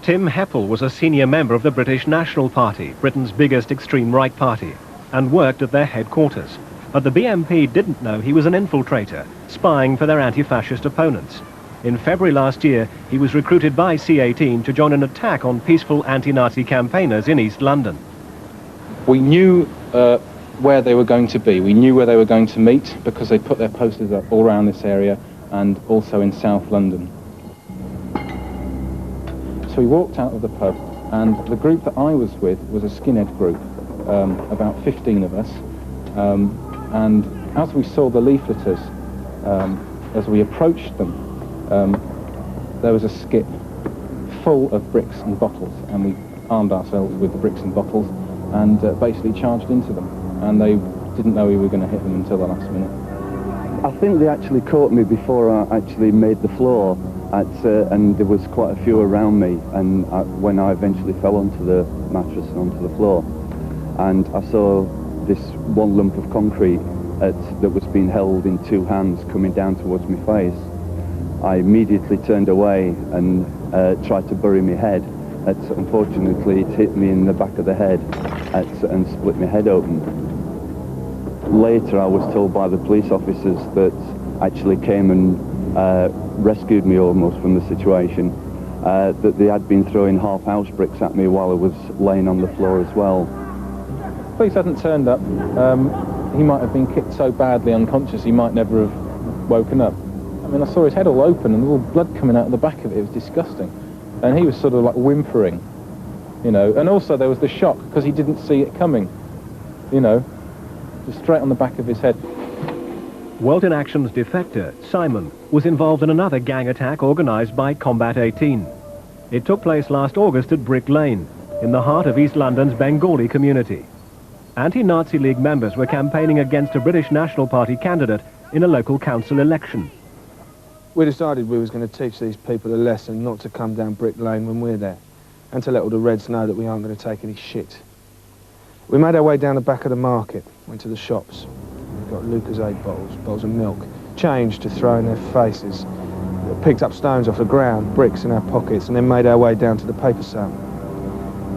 Tim Heppell was a senior member of the British National Party, Britain's biggest extreme right party, and worked at their headquarters. But the BNP didn't know he was an infiltrator, spying for their anti-fascist opponents. In February last year, he was recruited by C-18 to join an attack on peaceful anti-Nazi campaigners in East London. We knew where they were going to be. We knew where they were going to meet because they put their posters up all around this area and also in South London. So we walked out of the pub, and the group that I was with was a skinhead group, about 15 of us. And as we saw the leafleters, as we approached them, there was a skip full of bricks and bottles, and we armed ourselves with the bricks and bottles and basically charged into them. And they didn't know we were going to hit them until the last minute. I think they actually caught me before I actually made the floor, and there was quite a few around me, and when I eventually fell onto the mattress and onto the floor, and I saw this one lump of concrete that was being held in two hands coming down towards my face. I immediately turned away and tried to bury my head. Unfortunately, it hit me in the back of the head and split my head open. Later, I was told by the police officers that actually came and rescued me almost from the situation, that they had been throwing half-house bricks at me while I was laying on the floor as well. Police hadn't turned up. He might have been kicked so badly unconscious he might never have woken up. I mean, I saw his head all open and all blood coming out of the back of it. It was disgusting. And he was sort of like whimpering, you know. And also there was the shock because he didn't see it coming, you know, just straight on the back of his head. World in Action's defector, Simon, was involved in another gang attack organised by Combat 18. It took place last August at Brick Lane, in the heart of East London's Bengali community. Anti-Nazi League members were campaigning against a British National Party candidate in a local council election. We decided we was going to teach these people a lesson not to come down Brick Lane when we're there, and to let all the Reds know that we aren't going to take any shit. We made our way down the back of the market, went to the shops. We got Lucozade bottles of milk, change to throw in their faces, picked up stones off the ground, bricks in our pockets, and then made our way down to the paper sale.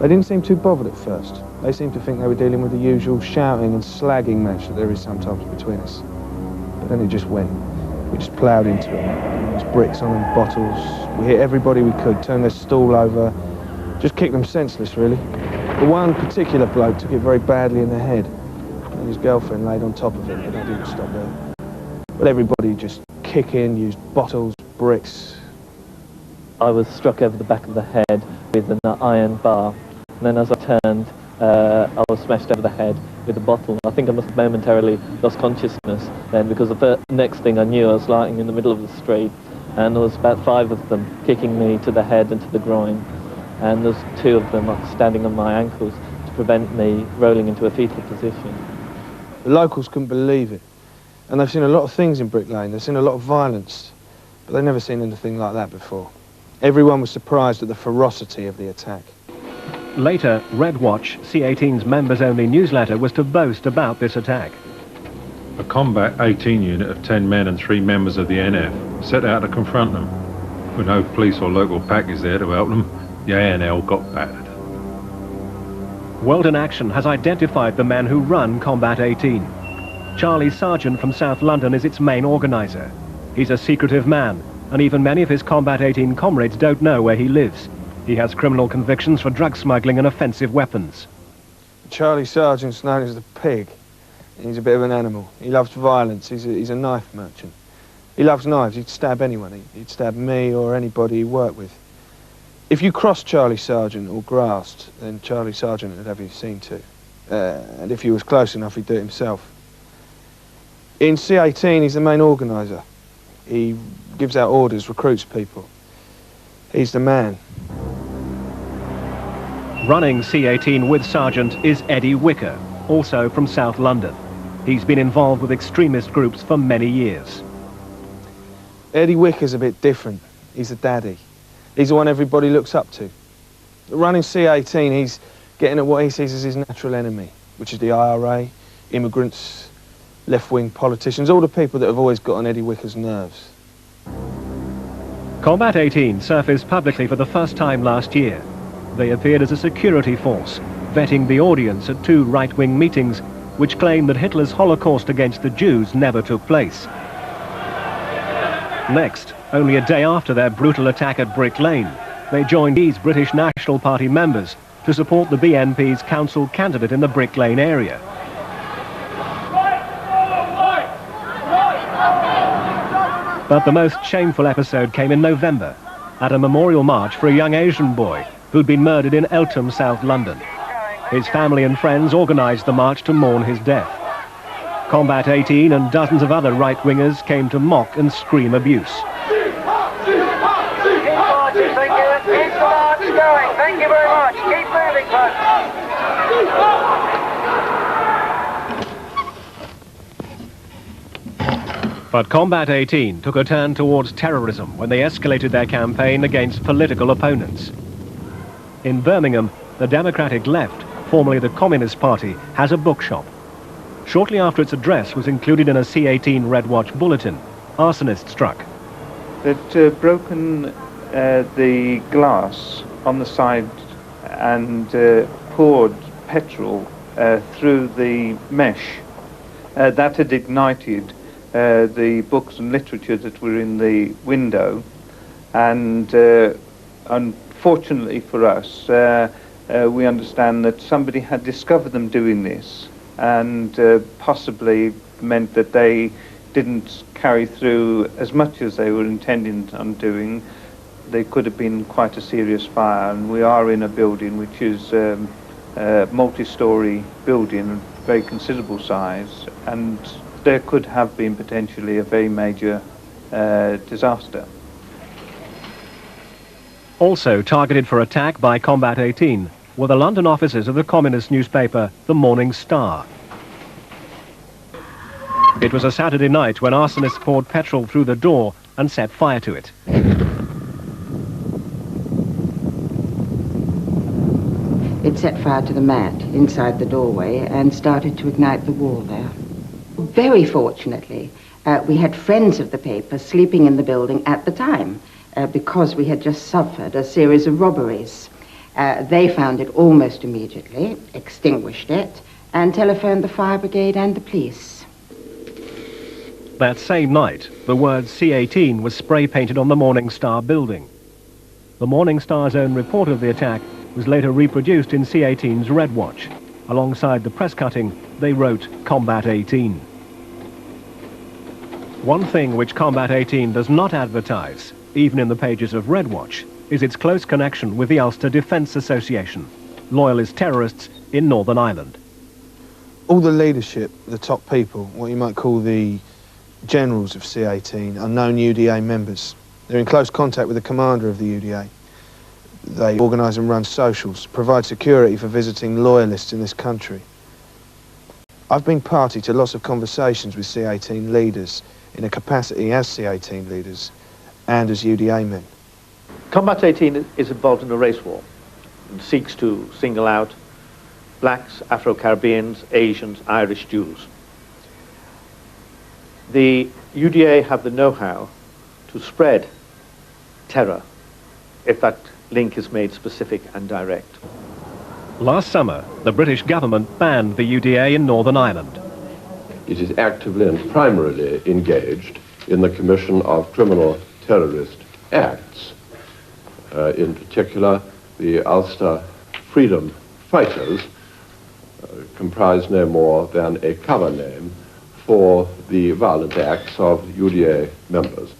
They didn't seem too bothered at first. They seemed to think they were dealing with the usual shouting and slagging match that there is sometimes between us. But then it just went. We just ploughed into it. There was bricks on them, bottles. We hit everybody we could, turned their stall over, just kicked them senseless, really. But one particular bloke took it very badly in the head, and his girlfriend laid on top of him, but they didn't stop there. But everybody just kicking, used bottles, bricks. I was struck over the back of the head with an iron bar, and then as I turned, I was smashed over the head with a bottle. I think I must have momentarily lost consciousness then, because the next thing I knew I was lying in the middle of the street, and there was about 5 of them kicking me to the head and to the groin, and there's 2 of them standing on my ankles to prevent me rolling into a fetal position. The locals couldn't believe it, and they've seen a lot of things in Brick Lane. They've seen a lot of violence, but they've never seen anything like that before. Everyone was surprised at the ferocity of the attack. Later, Red Watch, C-18's members-only newsletter, was to boast about this attack. A Combat 18 unit of 10 men and 3 members of the NF set out to confront them. With no police or local package there to help them, the ANL got battered. World in Action has identified the men who run Combat 18. Charlie Sargent from South London is its main organiser. He's a secretive man, and even many of his Combat 18 comrades don't know where he lives. He has criminal convictions for drug smuggling and offensive weapons. Charlie Sargent's known as the Pig. He's a bit of an animal. He loves violence. He's a knife merchant. He loves knives. He'd stab anyone. He'd stab me or anybody he worked with. If you crossed Charlie Sargent or grassed, then Charlie Sargent would have you seen to. And if he was close enough, he'd do it himself. In C-18, he's the main organiser. He gives out orders, recruits people. He's the man. Running C-18 with Sargent is Eddie Wicker, also from South London. He's been involved with extremist groups for many years. Eddie Wicker's a bit different. He's a daddy. He's the one everybody looks up to. Running C-18, he's getting at what he sees as his natural enemy, which is the IRA, immigrants, left-wing politicians, all the people that have always got on Eddie Wicker's nerves. Combat 18 surfaced publicly for the first time last year. They appeared as a security force, vetting the audience at 2 right-wing meetings which claimed that Hitler's Holocaust against the Jews never took place. Next, only a day after their brutal attack at Brick Lane, they joined these British National Party members to support the BNP's council candidate in the Brick Lane area. But the most shameful episode came in November, at a memorial march for a young Asian boy who'd been murdered in Eltham, South London. His family and friends organised the march to mourn his death. Combat 18 and dozens of other right-wingers came to mock and scream abuse. Keep marching, thank you. Keep the march going. Thank you very much. Keep moving, folks. But Combat 18 took a turn towards terrorism when they escalated their campaign against political opponents. In Birmingham, the Democratic Left, formerly the Communist Party, has a bookshop. Shortly after its address was included in a C-18 Red Watch bulletin, arsonists struck. They'd broken the glass on the side and poured petrol through the mesh. That had ignited the books and literature that were in the window, and unfortunately for us, we understand that somebody had discovered them doing this, and possibly meant that they didn't carry through as much as they were intending on doing. There could have been quite a serious fire, and we are in a building which is a multi-storey building, very considerable size, and there could have been potentially a very major disaster. Also targeted for attack by Combat 18 were the London offices of the communist newspaper, The Morning Star. It was a Saturday night when arsonists poured petrol through the door and set fire to it. It set fire to the mat inside the doorway and started to ignite the wall there. Very fortunately, we had friends of the paper sleeping in the building at the time because we had just suffered a series of robberies. They found it almost immediately, extinguished it, and telephoned the fire brigade and the police. That same night, the word C-18 was spray-painted on the Morning Star building. The Morning Star's own report of the attack was later reproduced in C-18's Red Watch. Alongside the press cutting, they wrote Combat 18. One thing which Combat 18 does not advertise, even in the pages of Red Watch, is its close connection with the Ulster Defence Association, loyalist terrorists in Northern Ireland. All the leadership, the top people, what you might call the generals of C-18, are known UDA members. They're in close contact with the commander of the UDA. They organise and run socials, provide security for visiting loyalists in this country. I've been party to lots of conversations with C-18 leaders in a capacity as C-18 leaders and as UDA men. Combat 18 is involved in a race war and seeks to single out blacks, Afro-Caribbeans, Asians, Irish, Jews. The UDA have the know-how to spread terror if that link is made specific and direct. Last summer, the British government banned the UDA in Northern Ireland. It is actively and primarily engaged in the commission of criminal terrorist acts. In particular, the Ulster Freedom Fighters comprise no more than a cover name for the violent acts of UDA members.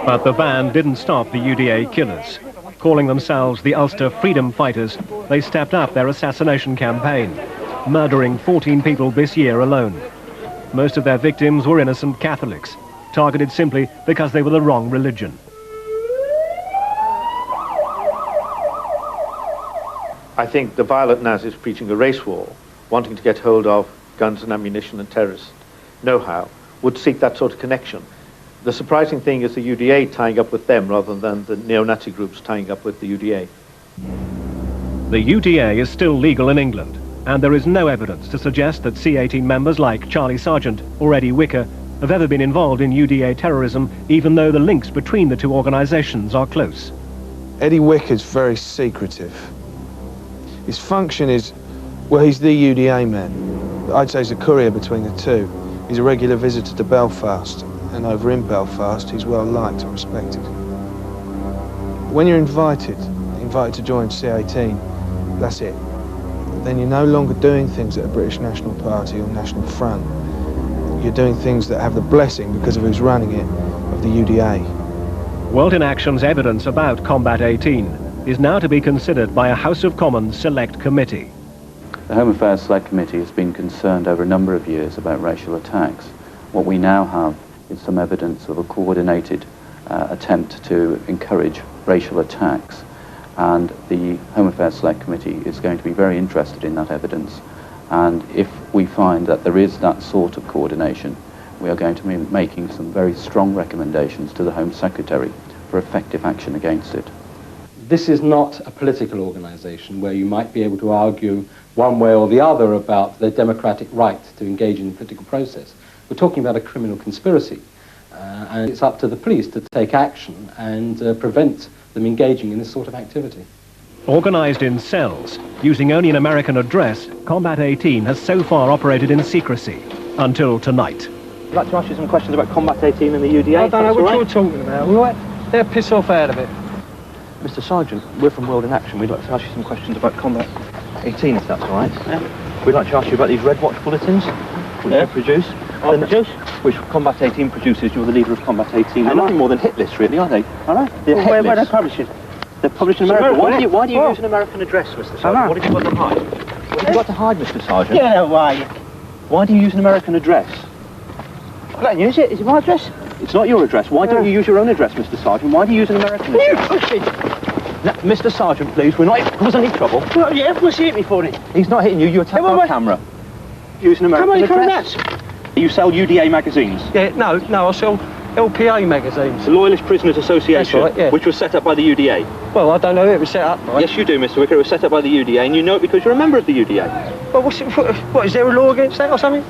But the ban didn't stop the UDA killers. Calling themselves the Ulster Freedom Fighters, they stepped up their assassination campaign, murdering 14 people this year alone. Most of their victims were innocent Catholics, targeted simply because they were the wrong religion. I think the violent Nazis preaching a race war, wanting to get hold of guns and ammunition and terrorist know-how, would seek that sort of connection. The surprising thing is the UDA tying up with them rather than the neo-Nazi groups tying up with the UDA. The UDA is still legal in England, and there is no evidence to suggest that C-18 members like Charlie Sargent or Eddie Wicker have ever been involved in UDA terrorism, even though the links between the two organisations are close. Eddie Wicker's very secretive. His function is, well, he's the UDA man. I'd say he's a courier between the two. He's a regular visitor to Belfast, and over in Belfast, he's well liked and respected. When you're invited to join C18, that's it. Then you're no longer doing things at a British National Party or National Front. You're doing things that have the blessing, because of who's running it, of the UDA. World in Action's evidence about Combat 18 is now to be considered by a House of Commons Select Committee. The Home Affairs Select Committee has been concerned over a number of years about racial attacks. What we now have is some evidence of a coordinated attempt to encourage racial attacks, and the Home Affairs Select Committee is going to be very interested in that evidence, and if we find that there is that sort of coordination, we are going to be making some very strong recommendations to the Home Secretary for effective action against it. This is not a political organisation where you might be able to argue one way or the other about the democratic right to engage in the political process. We're talking about a criminal conspiracy, and it's up to the police to take action and prevent them engaging in this sort of activity. Organised in cells, using only an American address, Combat 18 has so far operated in secrecy, until tonight. I'd like to ask you some questions about Combat 18 and the UDA. I don't know what you're talking about, all right? They're piss off out of it. Mr. Sergeant, we're from World in Action. We'd like to ask you some questions about Combat 18, if that's all right. Yeah. We'd like to ask you about these Red Watch bulletins, which you produce. Which Combat 18 produces. You're the leader of Combat 18. They're nothing more than hit lists, really, aren't they? I know. They're where are they publishing? They're published in America. Why do you use an American address, Mr. Sergeant? What have you got to hide? What have you got to hide, Mr. Sergeant? Yeah, why? Why do you use an American address? I don't use it. Is it my address? It's not your address. Why don't you use your own address, Mr. Sergeant? Why do you use an American address? You push it. Now, Mr. Sergeant, please, we're not causing any trouble. Well, yeah, what's he hit me for it? He's not hitting you. You attack on camera. Use an American address. You sell UDA magazines? Yeah, no, I sell LPA magazines. The Loyalist Prisoners Association, right, yeah. which was set up by the UDA. Well, I don't know who it was set up by. Yes, you do, Mr. Wicker. It was set up by the UDA, and you know it because you're a member of the UDA. Well, what is there a law against that or something?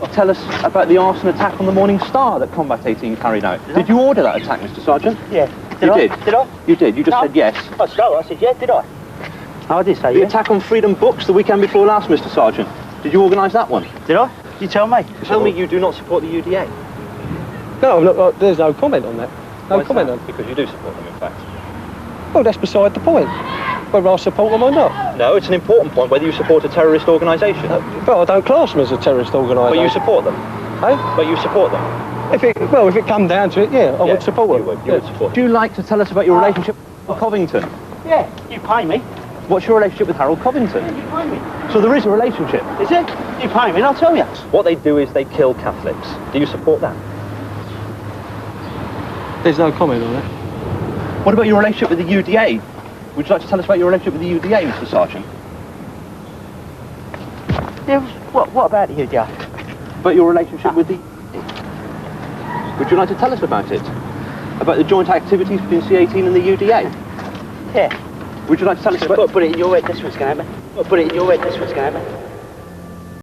Well, tell us about the arson attack on the Morning Star that Combat 18 carried out. Did you order that attack, Mr. Sergeant? Yeah. You did? Did I? You did. You just said yes. I said yeah, did I? I did say The attack on Freedom Books the weekend before last, Mr. Sergeant. Did you organise that one? Did I? Did you tell me? Tell me you do not support the UDA. No, look, there's no comment on that. No comment on it. Because you do support them, in fact. Well, that's beside the point. Whether I support them or not. No, it's an important point whether you support a terrorist organisation. Well, I don't class them as a terrorist organisation. But you support them. Eh? But you support them. If it come down to it, yeah, I would support them. You would support. Do you like to tell us about your relationship with Covington? Yeah, you pay me. What's your relationship with Harold Covington? You pay me. So there is a relationship. Is it? You pay me and I'll tell you. What they do is they kill Catholics. Do you support that? There's no comment on that. What about your relationship with the UDA? Would you like to tell us about your relationship with the UDA, Mr. Sergeant? Yeah, what about the UDA? About your relationship with the... Would you like to tell us about it? About the joint activities between C18 and the UDA? Yeah. Would you like to tell us about... Put it in your head, this one's going to happen. Put it in your head, this one's going to happen.